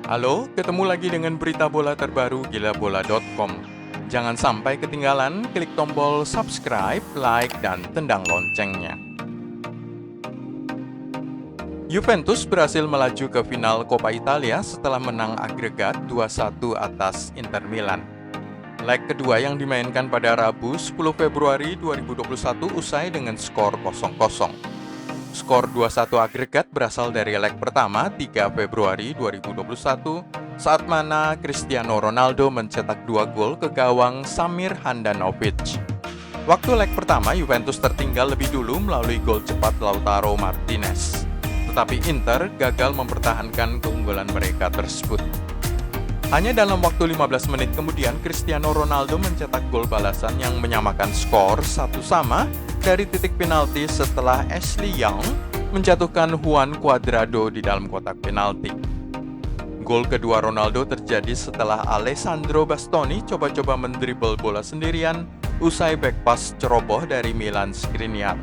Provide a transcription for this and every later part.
Halo, ketemu lagi dengan berita bola terbaru gilabola.com. Jangan sampai ketinggalan, klik tombol subscribe, like, dan tendang loncengnya. Juventus berhasil melaju ke final Coppa Italia setelah menang agregat 2-1 atas Inter Milan. Leg kedua yang dimainkan pada Rabu 10 Februari 2021 usai dengan skor 0-0. Skor 2-1 agregat berasal dari leg pertama 3 Februari 2021 saat mana Cristiano Ronaldo mencetak 2 gol ke gawang Samir Handanovic. Waktu leg pertama Juventus tertinggal lebih dulu melalui gol cepat Lautaro Martinez. Tetapi Inter gagal mempertahankan keunggulan mereka tersebut. Hanya dalam waktu 15 menit kemudian Cristiano Ronaldo mencetak gol balasan yang menyamakan skor 1-1 dari titik penalti setelah Ashley Young menjatuhkan Juan Cuadrado di dalam kotak penalti. Gol kedua Ronaldo terjadi setelah Alessandro Bastoni coba-coba mendribble bola sendirian usai back pass ceroboh dari Milan Skriniar.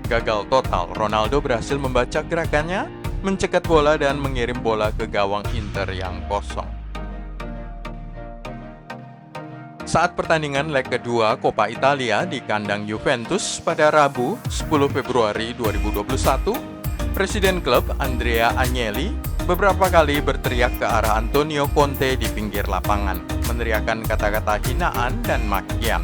Gagal total, Ronaldo berhasil membaca gerakannya, mencegat bola dan mengirim bola ke gawang Inter yang kosong. Saat pertandingan leg kedua Coppa Italia di kandang Juventus pada Rabu 10 Februari 2021, Presiden klub Andrea Agnelli beberapa kali berteriak ke arah Antonio Conte di pinggir lapangan, meneriakkan kata-kata hinaan dan makian.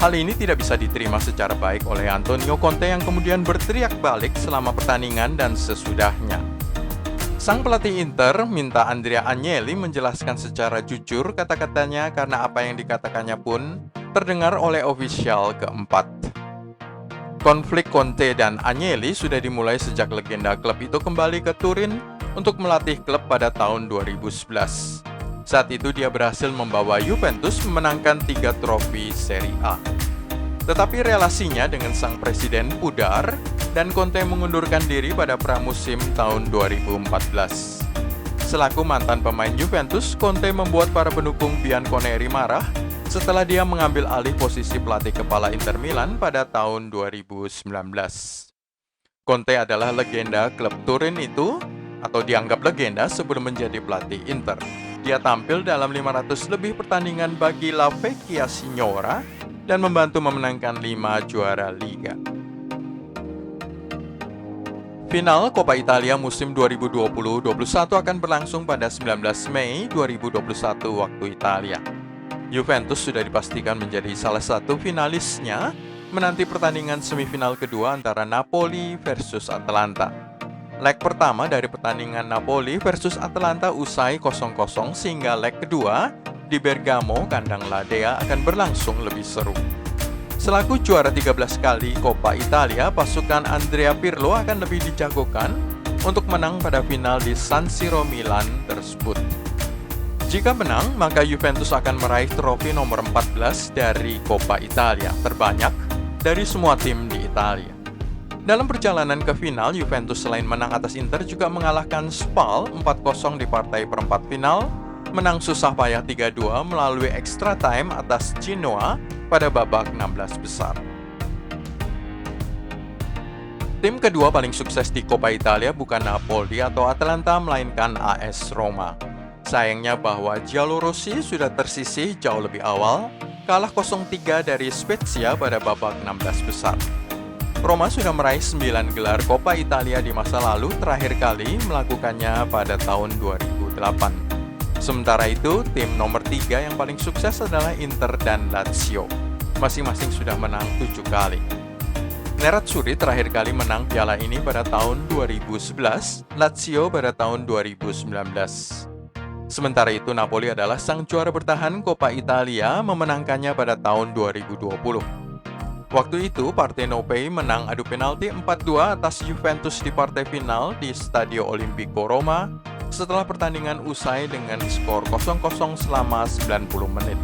Hal ini tidak bisa diterima secara baik oleh Antonio Conte yang kemudian berteriak balik selama pertandingan dan sesudahnya. Sang pelatih Inter minta Andrea Agnelli menjelaskan secara jujur kata-katanya karena apa yang dikatakannya pun terdengar oleh ofisial keempat. Konflik Conte dan Agnelli sudah dimulai sejak legenda klub itu kembali ke Turin untuk melatih klub pada tahun 2011. Saat itu dia berhasil membawa Juventus memenangkan 3 trofi Serie A. Tetapi relasinya dengan sang presiden pudar dan Conte mengundurkan diri pada pramusim tahun 2014. Selaku mantan pemain Juventus, Conte membuat para pendukung Bianconeri marah setelah dia mengambil alih posisi pelatih kepala Inter Milan pada tahun 2019. Conte adalah legenda klub Turin itu, atau dianggap legenda sebelum menjadi pelatih Inter. Dia tampil dalam 500 lebih pertandingan bagi La Vecchia Signora dan membantu memenangkan 5 juara Liga. Final Coppa Italia musim 2020-21 akan berlangsung pada 19 Mei 2021 waktu Italia. Juventus sudah dipastikan menjadi salah satu finalisnya menanti pertandingan semifinal kedua antara Napoli versus Atalanta. Leg pertama dari pertandingan Napoli versus Atalanta usai 0-0 sehingga leg kedua di Bergamo kandang Ladea akan berlangsung lebih seru. Selaku juara 13 kali Coppa Italia, pasukan Andrea Pirlo akan lebih dijagokan untuk menang pada final di San Siro Milan tersebut. Jika menang, maka Juventus akan meraih trofi nomor 14 dari Coppa Italia, terbanyak dari semua tim di Italia. Dalam perjalanan ke final, Juventus selain menang atas Inter juga mengalahkan Spal 4-0 di partai perempat final, menang susah payah 3-2 melalui extra time atas Genoa pada babak 16 besar. Tim kedua paling sukses di Coppa Italia bukan Napoli atau Atalanta melainkan AS Roma. Sayangnya bahwa Giallorossi sudah tersisih jauh lebih awal, kalah 0-3 dari Spezia pada babak 16 besar. Roma sudah meraih 9 gelar Coppa Italia di masa lalu, terakhir kali melakukannya pada tahun 2008. Sementara itu, tim nomor 3 yang paling sukses adalah Inter dan Lazio. Masing-masing sudah menang 7 kali. Nerazzurri terakhir kali menang piala ini pada tahun 2011, Lazio pada tahun 2019. Sementara itu, Napoli adalah sang juara bertahan Coppa Italia, memenangkannya pada tahun 2020. Waktu itu, Partenopei menang adu penalti 4-2 atas Juventus di partai final di Stadio Olimpico Roma setelah pertandingan usai dengan skor 0-0 selama 90 menit.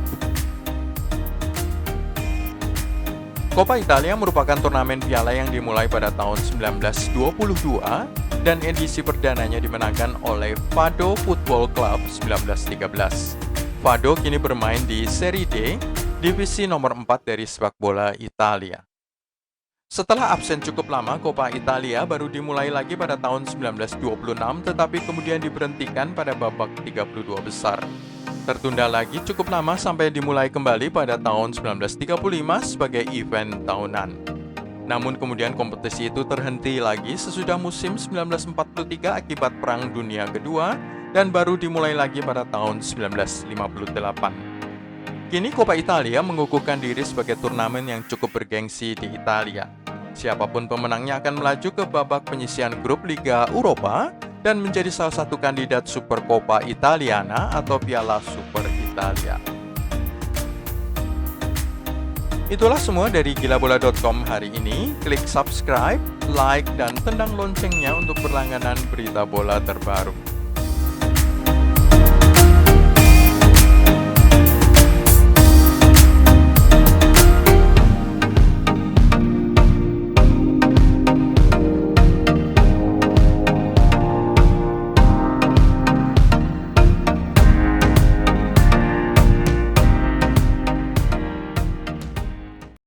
Coppa Italia merupakan turnamen piala yang dimulai pada tahun 1922 dan edisi perdananya dimenangkan oleh Fado Football Club 1913. Fado kini bermain di Serie D, divisi nomor 4 dari sepak bola Italia. Setelah absen cukup lama, Coppa Italia baru dimulai lagi pada tahun 1926, tetapi kemudian diberhentikan pada babak 32 besar. Tertunda lagi cukup lama sampai dimulai kembali pada tahun 1935 sebagai event tahunan. Namun kemudian kompetisi itu terhenti lagi sesudah musim 1943 akibat Perang Dunia Kedua dan baru dimulai lagi pada tahun 1958. Kini Coppa Italia mengukuhkan diri sebagai turnamen yang cukup bergengsi di Italia. Siapapun pemenangnya akan melaju ke babak penyisihan grup Liga Eropa dan menjadi salah satu kandidat Supercoppa Italiana atau Piala Super Italia. Itulah semua dari gilabola.com hari ini. Klik subscribe, like, dan tendang loncengnya untuk berlangganan berita bola terbaru.